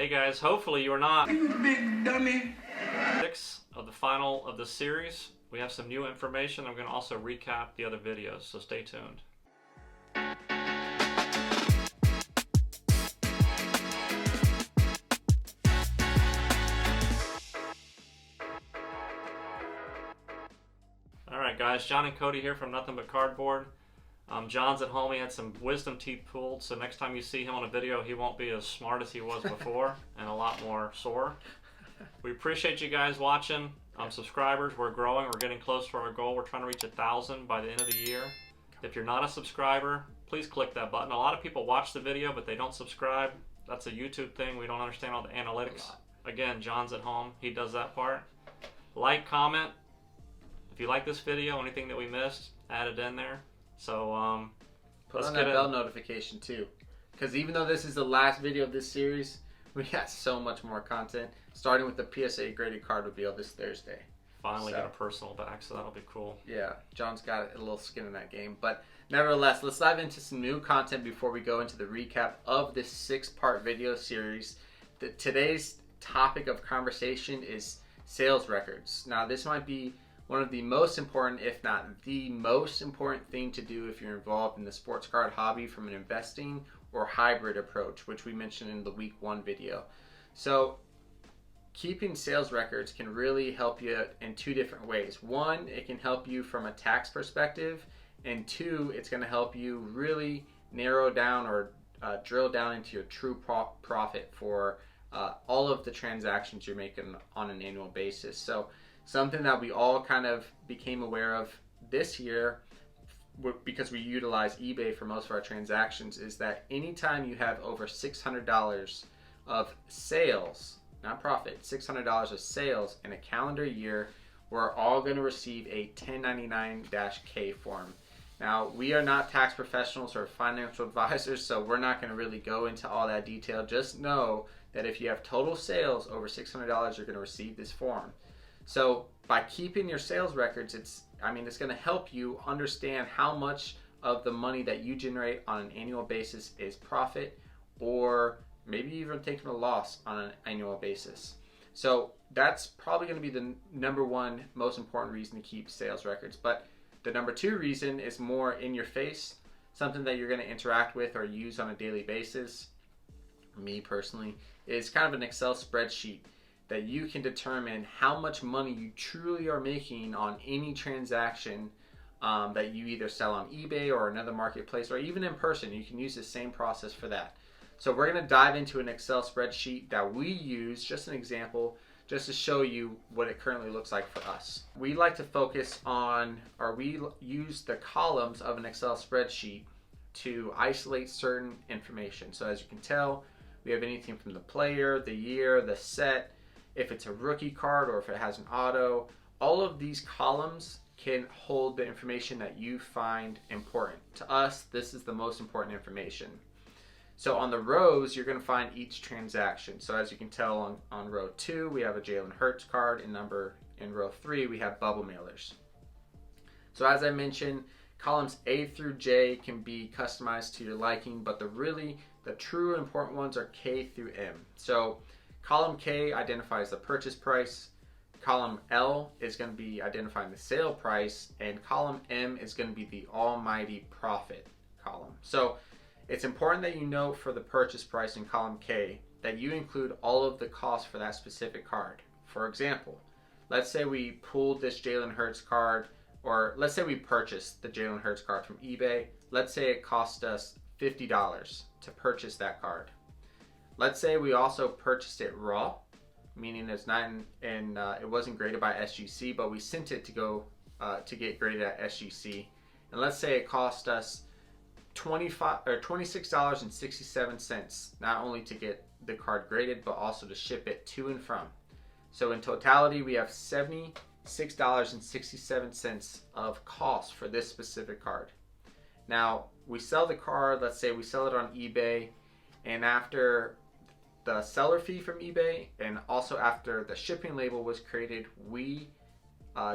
Hey guys, hopefully you're not You big dummy. 6 of the final of the series. We have some new information. I'm going to also recap the other videos, so stay tuned. Alright guys, John and Cody here from Nothing But Cardboard. John's at home. He had some wisdom teeth pulled, so next time you see him on a video, he won't be as smart as he was before and a lot more sore. We appreciate you guys watching. Subscribers, we're growing. We're getting close to our goal. We're trying to reach 1,000 by the end of the year. If you're not a subscriber, please click that button. A lot of people watch the video, but they don't subscribe. That's a YouTube thing. We don't understand all the analytics. Again, John's at home. He does that part. Like, comment. If you like this video, anything that we missed, add it in there. So, put on that bell notification too. Because even though this is the last video of this series, we got so much more content. Starting with the PSA graded card reveal this Thursday. Finally get a personal back, so that'll be cool. Yeah, John's got a little skin in that game. But nevertheless, let's dive into some new content before we go into the recap of this 6-part video series. Today's topic of conversation is sales records. Now, this might be one of the most important, if not the most important thing to do if you're involved in the sports card hobby from an investing or hybrid approach, which we mentioned in the week 1 video. So keeping sales records can really help you in 2 different ways. 1, it can help you from a tax perspective, and 2, it's going to help you really narrow down or drill down into your true profit for all of the transactions you're making on an annual basis. So something that we all kind of became aware of this year, because we utilize eBay for most of our transactions, is that anytime you have over $600 of sales, not profit, $600 of sales in a calendar year, we're all going to receive a 1099-K form. Now, we are not tax professionals or financial advisors, so we're not going to really go into all that detail. Just know that if you have total sales over $600, you're going to receive this form. So by keeping your sales records, it's going to help you understand how much of the money that you generate on an annual basis is profit, or maybe even taking a loss on an annual basis. So that's probably going to be the number 1 most important reason to keep sales records. But the number 2 reason is more in your face, something that you're going to interact with or use on a daily basis. Me personally, is kind of an Excel spreadsheet that you can determine how much money you truly are making on any transaction that you either sell on eBay or another marketplace, or even in person. You can use the same process for that. So we're going to dive into an Excel spreadsheet that we use, just an example, just to show you what it currently looks like for us. We like to focus on, or we use the columns of an Excel spreadsheet to isolate certain information. So as you can tell, we have anything from the player, the year, the set, if it's a rookie card or if it has an auto. All of these columns can hold the information that you find important. To us, this is the most important information. So on the rows, you're going to find each transaction. So as you can tell on row 2, we have a Jalen Hurts card. In row 3, we have bubble mailers. So as I mentioned, columns A through J can be customized to your liking, but the true important ones are K through M. So column K identifies the purchase price, column L is going to be identifying the sale price, and column M is going to be the almighty profit column. So it's important that you note for the purchase price in column K that you include all of the costs for that specific card. For example, let's say we pulled this Jalen Hurts card, or let's say we purchased the Jalen Hurts card from eBay. Let's say it cost us $50 to purchase that card. Let's say we also purchased it raw, meaning it's not it wasn't graded by SGC, but we sent it to go to get graded at SGC. And let's say it cost us $26.67, not only to get the card graded, but also to ship it to and from. So in totality, we have $76.67 of cost for this specific card. Now, we sell the card, let's say we sell it on eBay, and after the seller fee from eBay, and also after the shipping label was created, we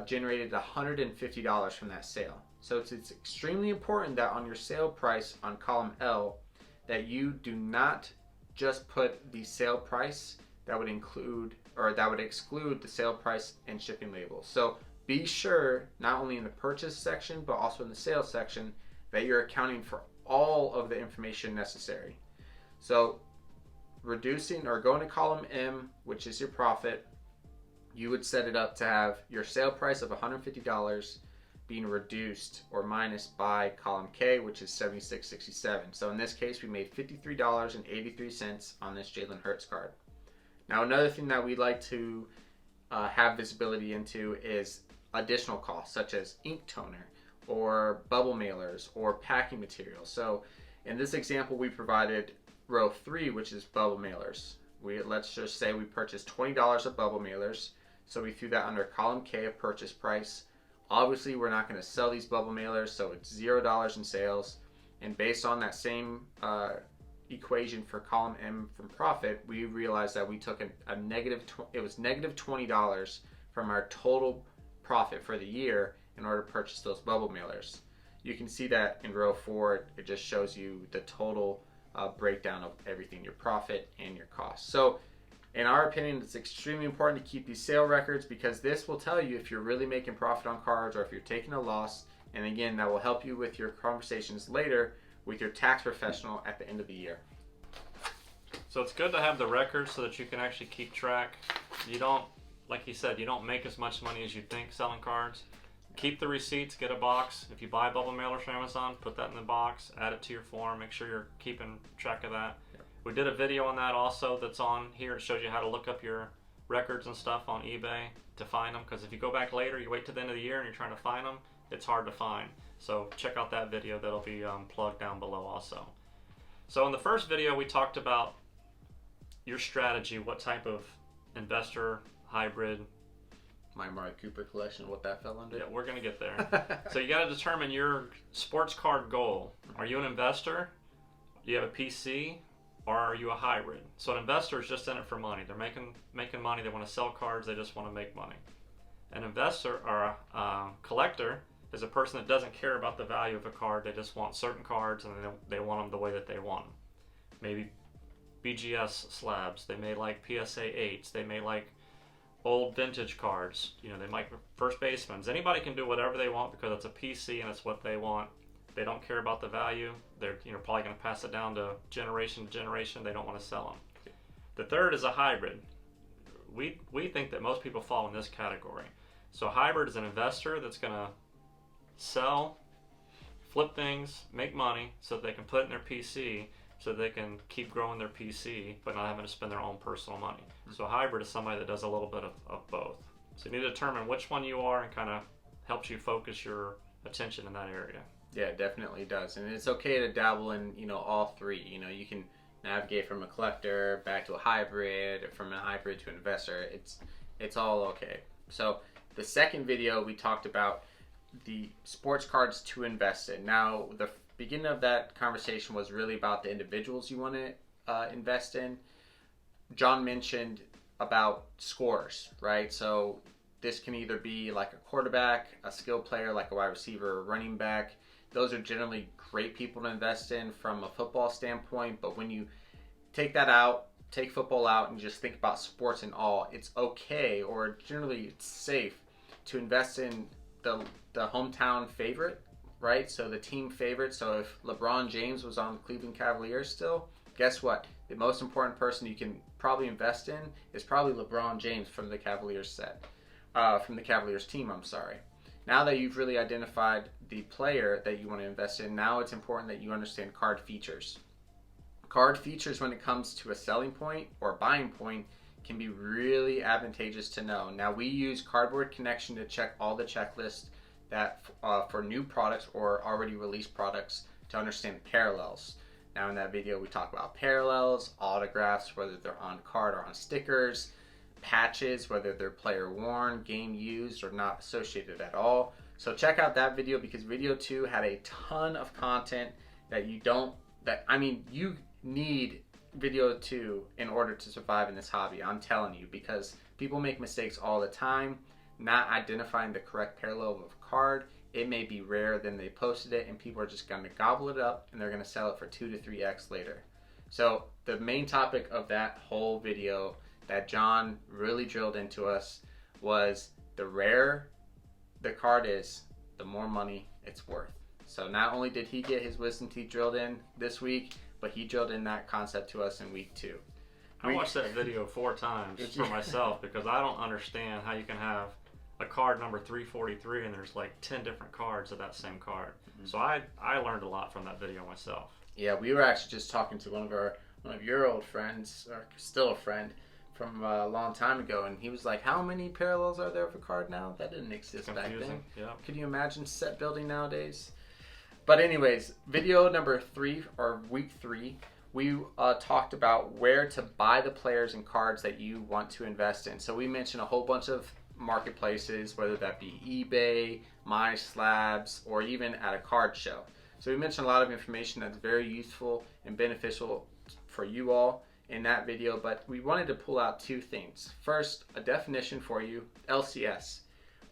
generated $150 from that sale. So it's extremely important that on your sale price on column L, that you do not just put the sale price that would include, or that would exclude, the sale price and shipping label. So be sure, not only in the purchase section, but also in the sales section, that you're accounting for all of the information necessary. So reducing, or going to column M, which is your profit, you would set it up to have your sale price of $150 being reduced or minus by column K, which is $76.67. So in this case, we made $53.83 on this Jalen Hurts card. Now, another thing that we'd like to have visibility into is additional costs, such as ink toner or bubble mailers or packing materials. So in this example, we provided row 3, which is bubble mailers. Let's just say we purchased $20 of bubble mailers. So we threw that under column K of purchase price. Obviously, we're not going to sell these bubble mailers, so it's $0 in sales. And based on that same equation for column M from profit, we realized that we took it was negative $20 from our total profit for the year in order to purchase those bubble mailers. You can see that in row 4, it just shows you the total breakdown of everything, your profit and your cost. So in our opinion, it's extremely important to keep these sale records, because this will tell you if you're really making profit on cards or if you're taking a loss. And again, that will help you with your conversations later with your tax professional at the end of the year. So it's good to have the records so that you can actually keep track. You don't, like you said, you don't make as much money as you think selling cards. Keep the receipts, get a box. If you buy bubble mailers from Amazon, put that in the box, add it to your form, make sure you're keeping track of that. Yep. We did a video on that also that's on here. It shows you how to look up your records and stuff on eBay to find them, because if you go back later, you wait to the end of the year and you're trying to find them, it's hard to find. So check out that video. That'll be plugged down below also. So in the first video, we talked about your strategy, what type of investor, hybrid. My Mari Cooper collection, what that fell under. Yeah, we're going to get there. So you got to determine your sports card goal. Are you an investor? Do you have a PC? Or are you a hybrid? So an investor is just in it for money. They're making money. They want to sell cards. They just want to make money. An investor or a collector is a person that doesn't care about the value of a card. They just want certain cards, and they want them the way that they want them. Maybe BGS slabs. They may like PSA 8s. They may like old vintage cards. You know, they might first basemen. Anybody can do whatever they want because it's a PC and it's what they want. They don't care about the value. They're probably going to pass it down to generation. They don't want to sell them. The third is a hybrid. We think that most people fall in this category. So a hybrid is an investor that's going to sell, flip things, make money so that they can put it in their PC, so they can keep growing their PC but not having to spend their own personal money. So a hybrid is somebody that does a little bit of both. So you need to determine which one you are and kind of helps you focus your attention in that area. Yeah, it definitely does. And it's okay to dabble in, all three. You can navigate from a collector back to a hybrid, from a hybrid to an investor. It's all okay. So the second video, we talked about the sports cards to invest in. Now, the beginning of that conversation was really about the individuals you want to invest in. John mentioned about scorers, right? So this can either be like a quarterback, a skill player like a wide receiver, or running back. Those are generally great people to invest in from a football standpoint, but when you take football out and just think about sports in all, it's okay, or generally it's safe to invest in the hometown favorite, right? So the team favorite. So if LeBron James was on the Cleveland Cavaliers still, guess what? The most important person you can probably invest in is probably LeBron James from the Cavaliers from the Cavaliers team, I'm sorry. Now that you've really identified the player that you want to invest in, now it's important that you understand card features. Card features, when it comes to a selling point or buying point, can be really advantageous to know. Now, we use Cardboard Connection to check all the checklists that for new products or already released products to understand parallels. Now, in that video, we talk about parallels, autographs, whether they're on card or on stickers, patches, whether they're player worn, game used, or not associated at all. So check out that video, because video 2 had a ton of content that you need video 2 in order to survive in this hobby. I'm telling you, because people make mistakes all the time, not identifying the correct parallel of a card. It may be rare, then they posted it and people are just going to gobble it up and they're going to sell it for 2 to 3x later. So the main topic of that whole video that John really drilled into us was the rarer the card is, the more money it's worth. So not only did he get his wisdom teeth drilled in this week, but he drilled in that concept to us in week 2. I watched that video 4 times for myself because I don't understand how you can have a card number 343 and there's like 10 different cards of that same card. So I learned a lot from that video myself. Yeah, we were actually just talking to one of your old friends, or still a friend, from a long time ago, and he was like, how many parallels are there of a card now? That didn't exist back then. Yeah. Could you imagine set building nowadays? But anyways, video number 3, or week 3, we talked about where to buy the players and cards that you want to invest in. So we mentioned a whole bunch of marketplaces, whether that be eBay, MySlabs, or even at a card show. So we mentioned a lot of information that's very useful and beneficial for you all in that video, but we wanted to pull out 2 things. First, a definition for you, LCS.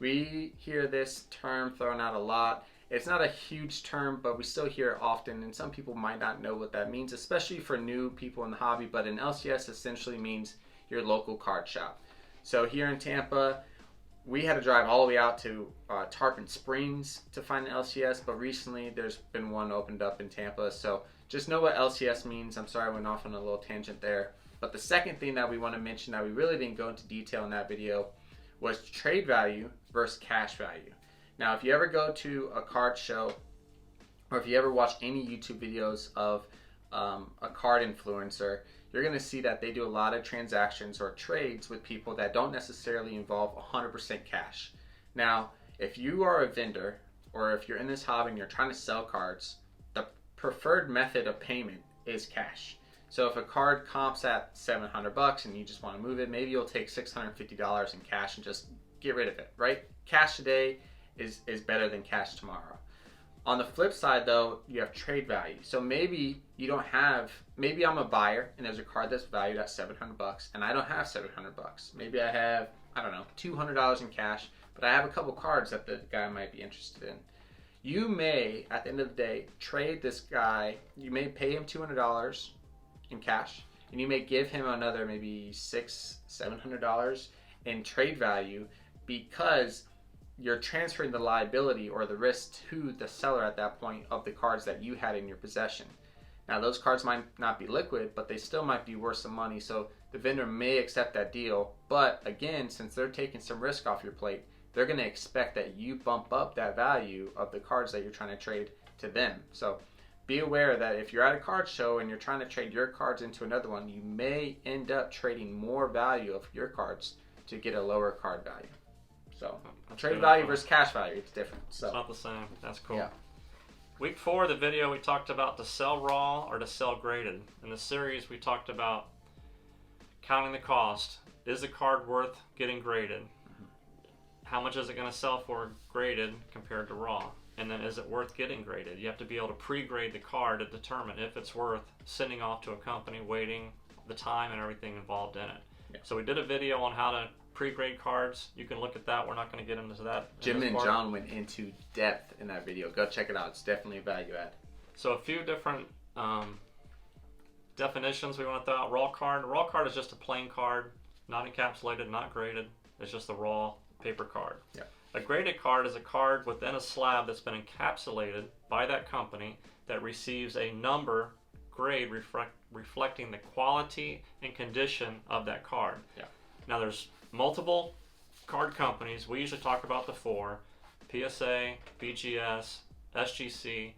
We hear this term thrown out a lot. It's not a huge term, but we still hear it often, and some people might not know what that means, especially for new people in the hobby, but an LCS essentially means your local card shop. So here in Tampa, we had to drive all the way out to Tarpon Springs to find an LCS, but recently there's been one opened up in Tampa. So just know what LCS means. I'm sorry I went off on a little tangent there. But the second thing that we want to mention that we really didn't go into detail in that video was trade value versus cash value. Now, if you ever go to a card show, or if you ever watch any YouTube videos of a card influencer, you're going to see that they do a lot of transactions or trades with people that don't necessarily involve 100% cash. Now, if you are a vendor, or if you're in this hobby and you're trying to sell cards, the preferred method of payment is cash. So if a card comps at $700 and you just want to move it, maybe you'll take $650 in cash and just get rid of it, right? Cash today is better than cash tomorrow. On the flip side though, you have trade value. So maybe you don't have, maybe I'm a buyer and there's a card that's valued at $700 and I don't have $700. Maybe I have, I don't know, $200 in cash, but I have a couple cards that the guy might be interested in. You may, at the end of the day, trade this guy, you may pay him $200 in cash, and you may give him another maybe $600-700 in trade value because you're transferring the liability or the risk to the seller at that point of the cards that you had in your possession. Now those cards might not be liquid, but they still might be worth some money, so the vendor may accept that deal. But again, since they're taking some risk off your plate, they're going to expect that you bump up that value of the cards that you're trying to trade to them. So be aware that if you're at a card show and you're trying to trade your cards into another one, you may end up trading more value of your cards to get a lower card value. So trade value versus cash value, it's different. So it's not the same. That's cool. Yeah. Week 4 of the video, we talked about to sell raw or to sell graded. In the series, we talked about counting the cost. Is the card worth getting graded? How much is it going to sell for graded compared to raw? And then is it worth getting graded? You have to be able to pre-grade the card to determine if it's worth sending off to a company, waiting, the time and everything involved in it. Yeah. So we did a video on how to pre-grade cards. You can look at that. We're not going to get into that. Jim and John went into depth in that video. Go check it out. It's definitely a value add. So a few different definitions we want to throw out. Raw card. A raw card is just a plain card, not encapsulated, not graded. It's just a raw paper card. Yeah. A graded card is a card within a slab that's been encapsulated by that company that receives a number grade reflecting the quality and condition of that card. Yeah. Now there's multiple card companies. We usually talk about the 4: PSA, BGS, SGC.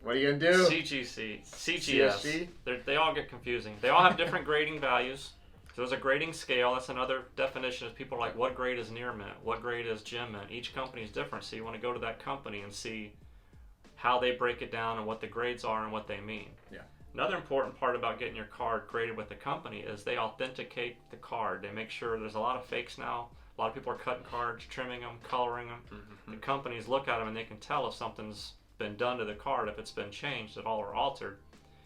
What are you gonna do? CGC, CGS. They all get confusing. They all have different grading values. So there's a grading scale. That's another definition. Is people are like, what grade is near mint? What grade is gem mint? Each company is different. So you want to go to that company and see how they break it down and what the grades are and what they mean. Yeah. Another important part about getting your card graded with the company is they authenticate the card. They make sure there's a lot of fakes now. A lot of people are cutting cards, trimming them, coloring them. Mm-hmm. The companies look at them and they can tell if something's been done to the card, if it's been changed at all or altered.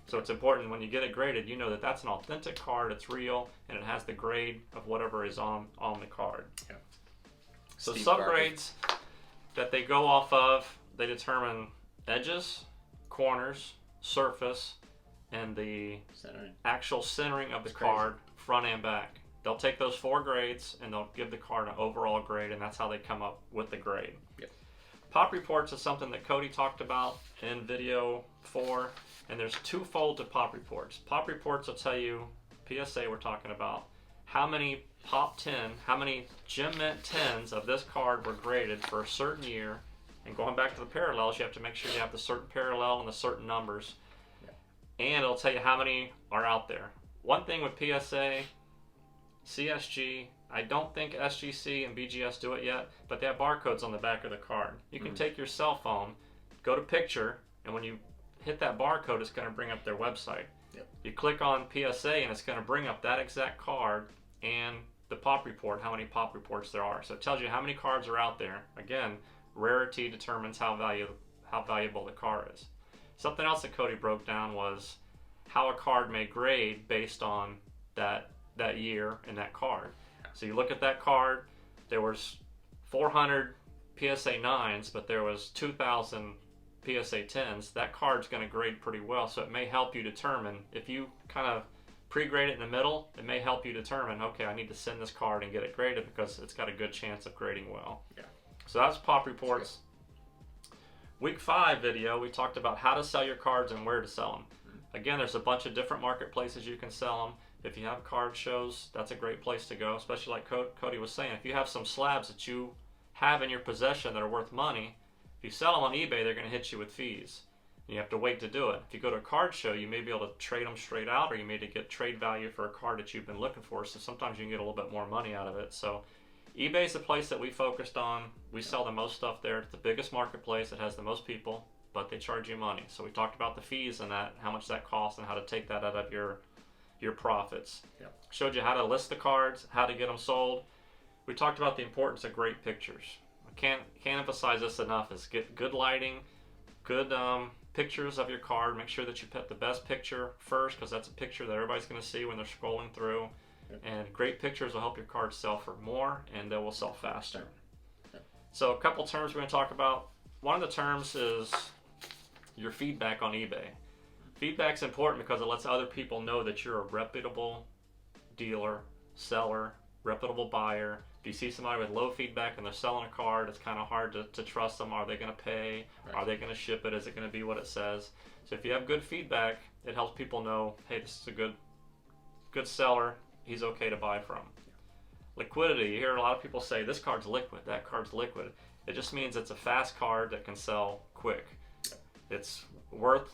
So it's important when you get it graded, you know that that's an authentic card, it's real, and it has the grade of whatever is on the card. Yeah. So subgrades that they go off of, they determine edges, corners, surface, and the Centering. actual centering of the It's card, front and back. They'll take those 4 grades and they'll give the card an overall grade, and that's how they come up with the grade. Yep. Pop reports is something that Cody talked about in video 4, and there's twofold to pop reports. Pop reports will tell you, PSA we're talking about, how many Pop 10, how many Gem Mint 10s of this card were graded for a certain year. And going back to the parallels, you have to make sure you have the certain parallel and the certain numbers. Yeah. And it'll tell you how many are out there. One thing with PSA, CSG, I don't think SGC and BGS do it yet, but they have barcodes on the back of the card. You can take your cell phone, go to picture, and when you hit that barcode, it's going to bring up their website. Yep. You click on PSA, and it's going to bring up that exact card and the pop report, how many pop reports there are. So it tells you how many cards are out there. Again, rarity determines how valuable the card is. Something else that Cody broke down was how a card may grade based on that year and that card. So you look at that card, there was 400 PSA 9s, but there was 2,000 PSA 10s. That card's going to grade pretty well, so it may help you determine, if you kind of pre-grade it in the middle, it may help you determine, okay, I need to send this card and get it graded because it's got a good chance of grading well. Yeah. So that's pop reports. Week 5 video, we talked about how to sell your cards and where to sell them. Again, there's a bunch of different marketplaces you can sell them. If you have card shows, that's a great place to go, especially like Cody was saying. If you have some slabs that you have in your possession that are worth money, if you sell them on eBay, they're going to hit you with fees. You have to wait to do it. If you go to a card show, you may be able to trade them straight out, or you may get trade value for a card that you've been looking for, so sometimes you can get a little bit more money out of it. So eBay is the place that we focused on. We sell the most stuff there. It's the biggest marketplace. It has the most people, but they charge you money. So we talked about the fees and that, how much that costs, and how to take that out of your profits. Yep. Showed you how to list the cards, how to get them sold. We talked about the importance of great pictures. I can't emphasize this enough. Is get good lighting, good pictures of your card. Make sure that you put the best picture first, because that's a picture that everybody's going to see when they're scrolling through. Yep. And great pictures will help your cards sell for more, and they will sell faster. Yep. So a couple terms we're going to talk about. One of the terms is your feedback on eBay. Feedback's important because it lets other people know that you're a reputable dealer, seller, reputable buyer. If you see somebody with low feedback and they're selling a card, it's kind of hard to trust them. Are they going to pay? Right. Are they going to ship it? Is it going to be what it says? So if you have good feedback, it helps people know, hey, this is a good seller. He's okay to buy from. Liquidity. You hear a lot of people say, this card's liquid, that card's liquid. It just means it's a fast card that can sell quick. It's worth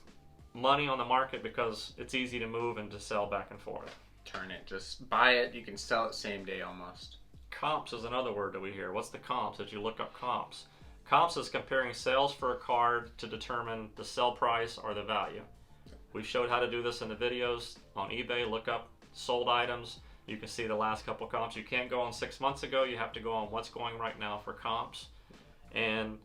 money on the market because it's easy to move and to sell back and forth. Turn it, just buy it, you can sell it same day almost. Comps is another word that we hear. What's the comps? Did you look up comps? Comps is comparing sales for a card to determine the sell price or the value. We showed how to do this in the videos on eBay. Look up sold items. You can see the last couple comps. You can't go on 6 months ago. You have to go on what's going right now for comps. And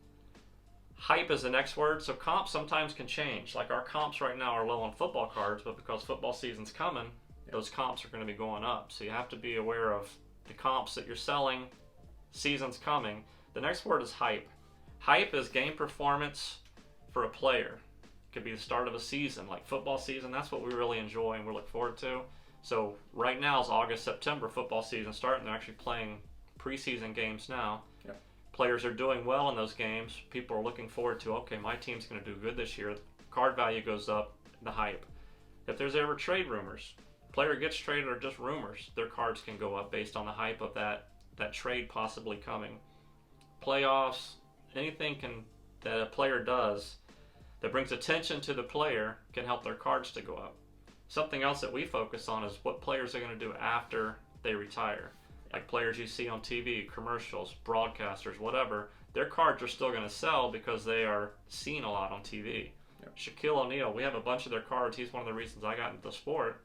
hype is the next word. So comps sometimes can change. Like our comps right now are low on football cards, but because football season's coming, those comps are going to be going up. So you have to be aware of the comps that you're selling. Season's coming. The next word is hype. Hype is game performance for a player. It could be the start of a season, like football season. That's what we really enjoy and we look forward to. So right now is August, September, football season starting. They're actually playing preseason games now. Yep. Players are doing well in those games. People are looking forward to, okay, my team's going to do good this year. Card value goes up, the hype. If there's ever trade rumors, player gets traded or just rumors, their cards can go up based on the hype of that trade possibly coming. Playoffs, anything that a player does that brings attention to the player can help their cards to go up. Something else that we focus on is what players are going to do after they retire. Like players you see on TV, commercials, broadcasters, whatever, their cards are still going to sell because they are seen a lot on TV. Yep. Shaquille O'Neal, we have a bunch of their cards. He's one of the reasons I got into the sport.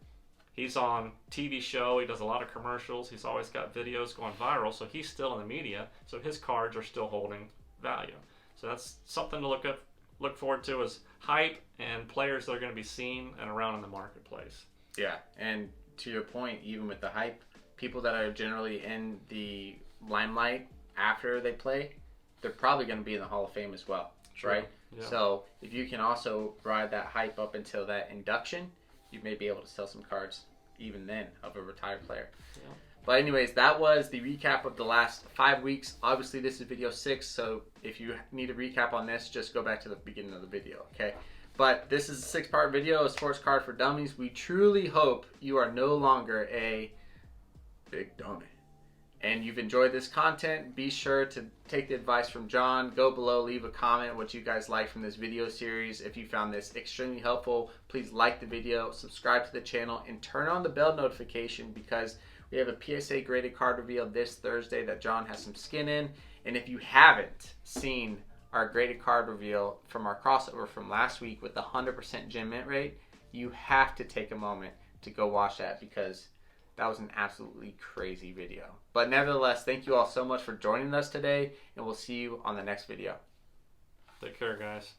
He's on TV show. He does a lot of commercials. He's always got videos going viral, so he's still in the media. So his cards are still holding value. So that's something to look forward to, is hype and players that are going to be seen and around in the marketplace. Yeah, and to your point, even with the hype, people that are generally in the limelight after they play, they're probably going to be in the Hall of Fame as well, right? Yeah. So if you can also ride that hype up until that induction, you may be able to sell some cards even then of a retired player. Yeah. But anyways, that was the recap of the last 5 weeks. Obviously, this is video 6, so if you need a recap on this, just go back to the beginning of the video, okay? But this is a 6-part video, a sports card for dummies. We truly hope you are no longer a big dummy and you've enjoyed this content. Be sure to take the advice from John. Go below, leave a comment what you guys like from this video series. If you found this extremely helpful, please like the video, subscribe to the channel, and turn on the bell notification because we have a PSA graded card reveal this Thursday that John has some skin in. And if you haven't seen our graded card reveal from our crossover from last week with the 100% gem mint rate, you have to take a moment to go watch that because that was an absolutely crazy video. But nevertheless, thank you all so much for joining us today, and we'll see you on the next video. Take care, guys.